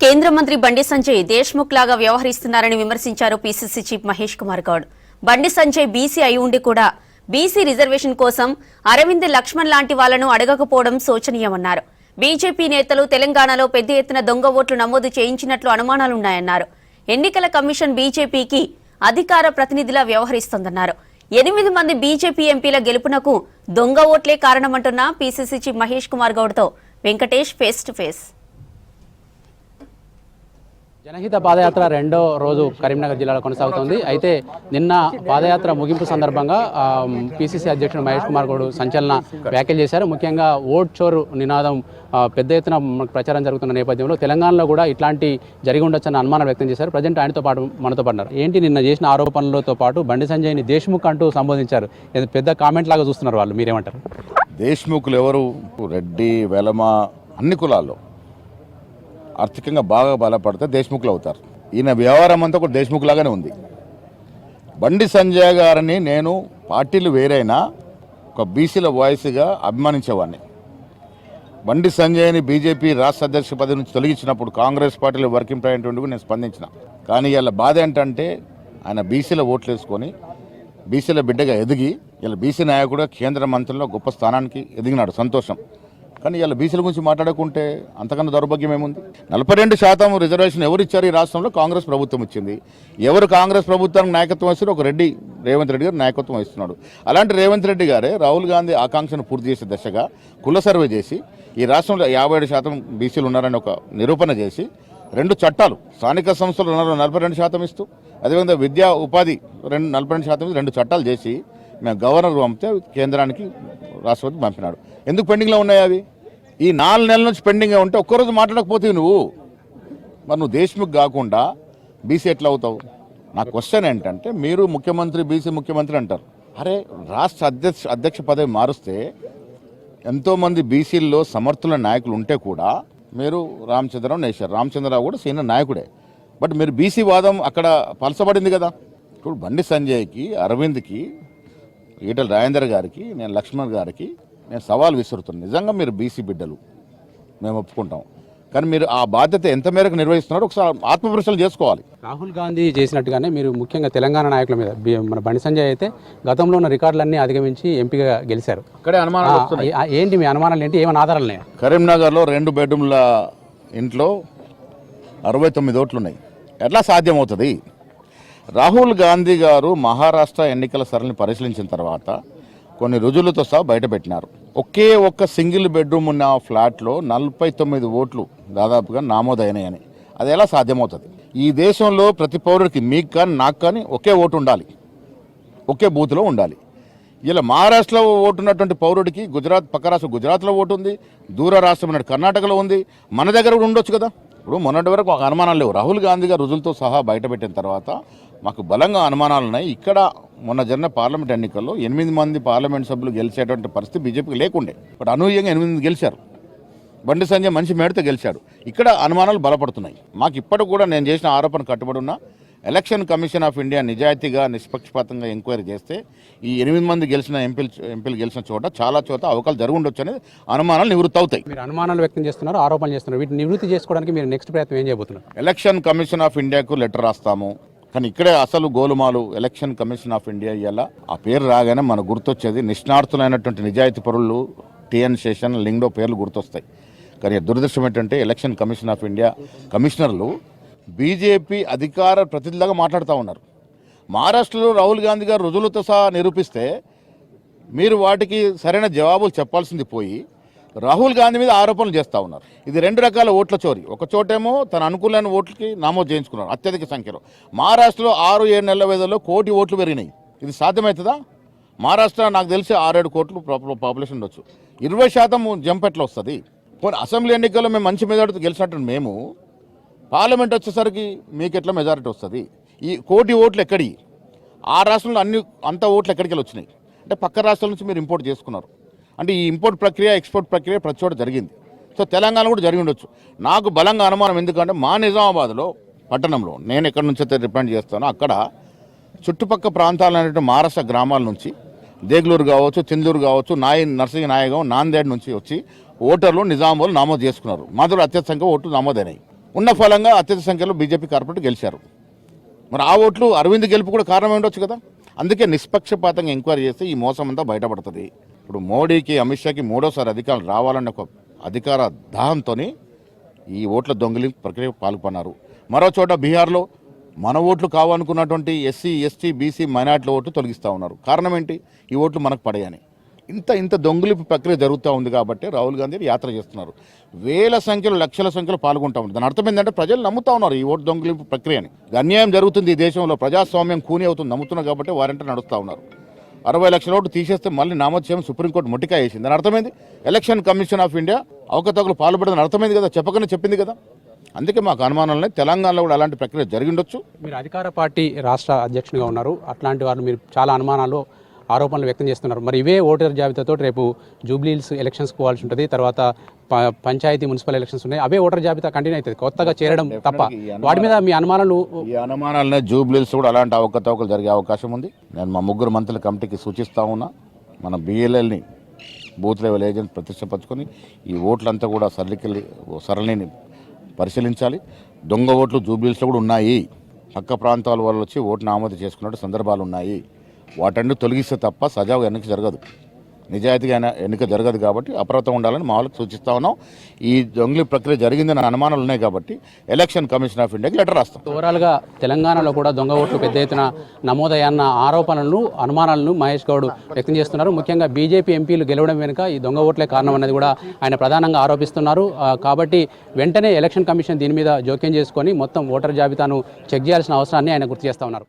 కేంద్ర మంత్రి బండి సంజయ్ దేశ్ముఖ్ లాగా వ్యవహరిస్తున్నారని విమర్శించారు PCC chief Mahesh Kumar Goud. Bandi Sanjay BC అయి ఉండి కూడా బీసీ రిజర్వేషన్ కోసం అరవింద్ లక్ష్మణ్ లాంటి వాళ్లను అడగకపోవడం శోచనీయమన్నారు. బీజేపీ నేతలు తెలంగాణలో పెద్ద ఎత్తున దొంగ ఓట్లు నమోదు చేయించినట్లు అనుమానాలున్నాయన్నారు. ఎన్నికల కమిషన్ బీజేపీకి అధికార ప్రతినిధిలా వ్యవహరిస్తోందన్నారు. 8 మంది బీజేపీ ఎంపీల గెలుపునకు దొంగ ఓట్లే కారణమంటున్న పీసీసీ చీఫ్ మహేష్ కుమార్ గౌడ్తో Venkatesh face to face. Janahita Padayatra రెండో రోజు కరీంనగర్ జిల్లాలో కొనసాగుతోంది. అయితే నిన్న పాదయాత్ర ముగింపు సందర్భంగా పీసీసీ అధ్యక్షుడు మహేష్ కుమార్ గౌడ్ సంచలన వ్యాఖ్యలు చేశారు. ముఖ్యంగా ఓట్ చోరు నినాదం పెద్ద ఎత్తున ప్రచారం జరుగుతున్న నేపథ్యంలో తెలంగాణలో కూడా ఇట్లాంటి జరిగి ఉండొచ్చన్న అనుమానం వ్యక్తం చేశారు. ప్రజెంట్ ఆయనతో పాటు మనతో పడ్డారు. ఏంటి నిన్న చేసిన ఆరోపణలతో పాటు బండి సంజయ్ని దేశ్ముఖ్ అంటూ సంబోధించారు. పెద్ద కామెంట్ లాగా చూస్తున్నారు వాళ్ళు, మీరేమంటారు? దేశ్ముఖులు ఎవరు? రెడ్డి, వెలమ, అన్ని కులాల్లో ఆర్థికంగా బాగా బలపడితే దేశ్ముఖులు అవుతారు. ఈయన వ్యవహారం అంతా కూడా దేశ్ముఖ్ లాగానే ఉంది. బండి సంజయ్ గారిని నేను పార్టీలు వేరైనా ఒక బీసీల వాయిస్గా అభిమానించేవాడిని. బండి సంజయ్ని బీజేపీ రాష్ట్ర అధ్యక్ష పదవి నుంచి తొలగించినప్పుడు కాంగ్రెస్ పార్టీలో వర్కింగ్ ప్రెసిడెంట్ నేను స్పందించిన. కానీ ఇలా బాధ ఏంటంటే ఆయన బీసీల ఓట్లు వేసుకొని బీసీల బిడ్డగా ఎదిగి ఇలా బీసీ నాయకుడు కేంద్ర మంత్రిలో గొప్ప స్థానానికి ఎదిగినాడు, సంతోషం. కానీ ఇలా బీసీల గురించి మాట్లాడకుంటే అంతకన్నా దౌర్భాగ్యం ఏముంది? 42% రిజర్వేషన్ ఎవరు ఇచ్చారు? ఈ రాష్ట్రంలో కాంగ్రెస్ ప్రభుత్వం ఇచ్చింది. ఎవరు కాంగ్రెస్ ప్రభుత్వానికి నాయకత్వం వస్తారు? ఒక రెడ్డి, రేవంత్ రెడ్డి గారు నాయకత్వం వహిస్తున్నాడు. అలాంటి రేవంత్ రెడ్డి గారే రాహుల్ గాంధీ ఆకాంక్షను పూర్తి చేసే దశగా కుల సర్వే చేసి ఈ రాష్ట్రంలో 57% బీసీలు ఉన్నారని ఒక నిరూపణ చేసి 2 చట్టాలు, స్థానిక సంస్థలు 42% ఇస్తూ, అదేవిధంగా విద్యా ఉపాధి 42% 2 చట్టాలు చేసి మేము గవర్నర్ పంపితే కేంద్రానికి రాష్ట్రపతి పంపినాడు. ఎందుకు పెండింగ్లో ఉన్నాయి అవి? ఈ 4 నెలల నుంచి పెండింగ్గా ఉంటే ఒక్కరోజు మాట్లాడకపోతే నువ్వు మరి నువ్వు దేశ్ముఖ్ కాకుండా బీసీ ఎట్లా అవుతావు? నా క్వశ్చన్ ఏంటంటే, మీరు ముఖ్యమంత్రి, బీసీ ముఖ్యమంత్రి అంటారు. అరే, రాష్ట్ర అధ్యక్ష పదవి మారుస్తే ఎంతోమంది బీసీల్లో సమర్థుల నాయకులు ఉంటే కూడా మీరు రామచంద్రరావు నేశారు. రామచంద్రరావు కూడా సీనియర్ నాయకుడే. బట్ మీరు బీసీ వాదం అక్కడ పలసబడింది కదా. ఇప్పుడు బండి సంజయ్కి, అరవింద్కి, ఈటల రాజేందర్ గారికి, నేను లక్ష్మణ్ గారికి నేను సవాల్ విసురుతున్నాను. నిజంగా మీరు బీసీ బిడ్డలు, మేము ఒప్పుకుంటాం. కానీ మీరు ఆ బాధ్యత ఎంత మేరకు నిర్వహిస్తున్నారో ఒకసారి ఆత్మపరిశీలన చేసుకోవాలి. రాహుల్ గాంధీ చేసినట్టుగానే మీరు ముఖ్యంగా తెలంగాణ నాయకుల మీద మన బండి సంజయ్ అయితే గతంలో ఉన్న రికార్డులన్నీ అధిగమించి ఎంపీగా గెలిచారు. అక్కడే అనుమానాలు ఏంటి మీ అనుమానాలు ఏంటి? ఏమైనా ఆధారాలు ఉన్నాయా? కరీంనగర్లో 2 బెడ్రూమ్ల ఇంట్లో 69 ఓట్లు ఉన్నాయి. ఎట్లా సాధ్యమవుతుంది? రాహుల్ గాంధీ గారు మహారాష్ట్ర ఎన్నికల సరళిని పరిశీలించిన తర్వాత కొన్ని రుజువులతో సహా బయటపెట్టినారు. ఒకే ఒక్క సింగిల్ బెడ్రూమ్ ఉన్న ఫ్లాట్లో 49 ఓట్లు దాదాపుగా నమోదైనాయని. అది ఎలా సాధ్యమవుతుంది? ఈ దేశంలో ప్రతి పౌరుడికి, మీకు కానీ నాకు కానీ ఒకే ఓటు ఉండాలి, ఒకే బూత్లో ఉండాలి. ఇలా మహారాష్ట్రలో ఓటు ఉన్నటువంటి పౌరుడికి గుజరాత్, పక్క రాష్ట్రం గుజరాత్లో ఓటు ఉంది, దూర రాష్ట్రం ఉన్నట్టు కర్ణాటకలో ఉంది, మన దగ్గర కూడా ఉండొచ్చు కదా. ఇప్పుడు మొన్నటి వరకు ఒక అనుమానాలు లేవు. రాహుల్ గాంధీ గారు రుజువులతో సహా బయటపెట్టిన తర్వాత మాకు బలంగా అనుమానాలు ఉన్నాయి. ఇక్కడ మొన్న జరిగిన పార్లమెంట్ ఎన్నికల్లో 8 మంది పార్లమెంట్ సభ్యులు గెలిచేటువంటి పరిస్థితి బీజేపీకి లేకుండే. బట్ అనూహ్యంగా 8 మంది గెలిచారు. బండి సంజయ్ మంచి మేడతో గెలిచాడు. ఇక్కడ అనుమానాలు బలపడుతున్నాయి. మాకు ఇప్పటికి కూడా నేను చేసిన ఆరోపణ కట్టుబడి ఉన్న ఎలక్షన్ కమిషన్ ఆఫ్ ఇండియా నిజాయితీగా, నిష్పక్షపాతంగా ఎంక్వైరీ చేస్తే ఈ 8 మంది గెలిచిన ఎంపీలు గెలిచిన చోట చాలా చోట అవకాశాలు జరిగి ఉండొచ్చు అనేది అనుమానాలు నివృత్తి అవుతాయి. మీరు అనుమానాలు వ్యక్తం చేస్తున్నారు, ఆరోపణలు చేస్తున్నారు. వీటిని నివృత్తి చేసుకోవడానికి మీరు నెక్స్ట్ ప్రయత్నం ఏం చేయబోతున్నారు? ఎలక్షన్ కమిషన్ ఆఫ్ ఇండియాకు లెటర్ రాస్తాము. కానీ ఇక్కడే అసలు గోలుమాలు ఎలక్షన్ కమిషన్ ఆఫ్ ఇండియా ఇలా ఆ పేరు రాగానే మనకు గుర్తొచ్చేది నిష్ణార్థులైనటువంటి నిజాయితీ పరులు, టిఎన్ శేషన్, లింగ్డో పేర్లు గుర్తొస్తాయి. కానీ దురదృష్టం ఏంటంటే ఎలక్షన్ కమిషన్ ఆఫ్ ఇండియా కమిషనర్లు బీజేపీ అధికార ప్రతినిధులుగా మాట్లాడుతూ ఉన్నారు. మహారాష్ట్రలో రాహుల్ గాంధీ గారు రుజువులతో సహా నిరూపిస్తే మీరు వాటికి సరైన జవాబులు చెప్పాల్సింది పోయి రాహుల్ గాంధీ మీద ఆరోపణలు చేస్తూ ఉన్నారు. ఇది 2 రకాల ఓట్ల చోరీ. ఒక చోటేమో తన అనుకూలమైన ఓట్లకి నమోదు చేయించుకున్నారు అత్యధిక సంఖ్యలో. మహారాష్ట్రలో 6-7 నెలల వ్యవధిలో 1 కోటి ఓట్లు పెరిగినాయి. ఇది సాధ్యమవుతుందా? మహారాష్ట్ర నాకు తెలిసి 6-7 కోట్లు పాపులేషన్ ఉండొచ్చు. 20% జంప్ ఎట్లా వస్తుంది? పోనీ అసెంబ్లీ ఎన్నికల్లో మేము మంచి మెజారిటీ గెలిచినట్టు మేము, పార్లమెంట్ వచ్చేసరికి మీకు ఎట్లా మెజారిటీ వస్తుంది? ఈ 1 కోటి ఓట్లు ఎక్కడి? ఆ రాష్ట్రంలో అంత ఓట్లు ఎక్కడికి వెళ్ళి వచ్చినాయి? అంటే పక్క రాష్ట్రాల నుంచి మీరు ఇంపోర్ట్ చేసుకున్నారు. అంటే ఈ ఇంపోర్ట్ ప్రక్రియ, ఎక్స్పోర్ట్ ప్రక్రియ ప్రతి చోట జరిగింది. సో తెలంగాణ కూడా జరిగి ఉండొచ్చు. నాకు బలంగా అనుమానం. ఎందుకంటే మా నిజామాబాద్లో పట్టణంలో నేను ఎక్కడి నుంచి అయితే రిప్రజెంట్ చేస్తానో అక్కడ చుట్టుపక్కల ప్రాంతాలైనటువంటి మహారాష్ట్ర గ్రామాల నుంచి దేగులూరు కావచ్చు, చిందూరు కావచ్చు, నర్సింగ్ నాయగం, నాందేడ్ నుంచి వచ్చి ఓటర్లు నిజామాబాద్లో నమోదు చేసుకున్నారు. మాధురు అత్యధిక సంఖ్య ఓట్లు నమోదైనాయి. ఉన్న ఫలంగా అత్యధిక సంఖ్యలో బీజేపీ కార్పొరేట్ గెలిచారు. మరి ఆ ఓట్లు అరవింద్ గెలుపు కూడా కారణం ఉండొచ్చు కదా. అందుకే నిష్పక్షపాతంగా ఎంక్వైరీ చేస్తే ఈ మోసం అంతా బయటపడుతుంది. ఇప్పుడు మోడీకి, అమిత్ షాకి మూడోసారి అధికారం రావాలన్న ఒక అధికార దాహంతో ఈ ఓట్ల దొంగిలింపు ప్రక్రియ పాల్గొన్నారు. మరో చోట బీహార్లో మన ఓట్లు కావాలనుకున్నటువంటి ఎస్సీ, ఎస్టీ, బీసీ, మైనార్టీల ఓట్లు తొలగిస్తూ ఉన్నారు. కారణం ఏంటి? ఈ ఓట్లు మనకు పడేయని. ఇంత దొంగిలింపు ప్రక్రియ జరుగుతూ ఉంది కాబట్టి రాహుల్ గాంధీ యాత్ర చేస్తున్నారు. వేల సంఖ్యలో, లక్షల సంఖ్యలో పాల్గొంటూ ఉన్నారు. దాని అర్థం ఏంటంటే ప్రజలు నమ్ముతా ఉన్నారు ఈ ఓటు దొంగిలింపు ప్రక్రియని. అన్యాయం జరుగుతుంది ఈ దేశంలో, ప్రజాస్వామ్యం కూని అవుతుంది నమ్ముతున్నారు కాబట్టి వారంటే నడుస్తూ ఉన్నారు. 60 లక్షల ఓట్లు తీసేస్తే మళ్ళీ నామోదు చేయడం సుప్రీంకోర్టు మొట్టికాయ వేసింది. దాని అర్థమైంది ఎలక్షన్ కమిషన్ ఆఫ్ ఇండియా అవకతవకలు పాల్పడదని అర్థమైంది కదా, చెప్పకనే చెప్పింది కదా. అందుకే మాకు అనుమానాలనే తెలంగాణలో కూడా అలాంటి ప్రక్రియ జరిగిండొచ్చు. మీరు అధికార పార్టీ రాష్ట్ర అధ్యక్షునిగా ఉన్నారు. అట్లాంటి వారు మీరు చాలా అనుమానాలు, ఆరోపణలు వ్యక్తం చేస్తున్నారు. మరి ఇవే ఓటర్ జాబితాతో రేపు జూబ్లీహిల్స్ ఎలక్షన్స్ పోవాల్సి ఉంటుంది, తర్వాత పంచాయతీ, మున్సిపల్ ఎలక్షన్స్ ఉన్నాయి. అవే ఓటర్ జాబితా కంటిన్యూ అవుతుంది, కొత్తగా చేరడం తప్ప. వాటి మీద మీ అనుమానాలు? ఈ అనుమానాలనే జూబ్లీహిల్స్ కూడా అలాంటి అవకతవకలు జరిగే అవకాశం ఉంది. నేను మా 3 మంత్రుల కమిటీకి సూచిస్తా ఉన్నా, మన బిఎల్ఎల్ని బూత్ లెవెల్ ఏజెంట్ ప్రతిష్టపరచుకొని ఈ ఓట్లంతా కూడా సరళిని పరిశీలించాలి. దొంగ ఓట్లు జూబ్లీహిల్స్లో కూడా ఉన్నాయి. పక్క ప్రాంతాల వాళ్ళు వచ్చి ఓటును ఆమోదు చేసుకున్నట్టు సందర్భాలు ఉన్నాయి. వాటన్ని తొలగిస్తే తప్ప సజావుగా ఎన్నిక జరగదు, నిజాయితీగా ఎన్నిక జరగదు. కాబట్టి అప్రమత్తంగా ఉండాలని మా వాళ్ళకి సూచిస్తా ఉన్నాం. ఈ దొంగలి ప్రక్రియ జరిగిందని అనుమానాలు ఉన్నాయి కాబట్టి ఎలక్షన్ కమిషన్ ఆఫ్ ఇండియాకి లెటర్ రాస్తాం. ఓవరాల్గా తెలంగాణలో కూడా దొంగ ఓట్లు పెద్ద ఎత్తున నమోదయ్యన్న ఆరోపణలను, అనుమానాలను మహేష్ గౌడ్ వ్యక్తం చేస్తున్నారు. ముఖ్యంగా బీజేపీ ఎంపీలు గెలవడం వెనుక ఈ దొంగ ఓట్లే కారణం అనేది కూడా ఆయన ప్రధానంగా ఆరోపిస్తున్నారు. కాబట్టి వెంటనే ఎలక్షన్ కమిషన్ దీని మీద జోక్యం చేసుకొని మొత్తం ఓటర్ జాబితాను చెక్ చేయాల్సిన అవసరాన్ని ఆయన గుర్తు చేస్తా ఉన్నారు.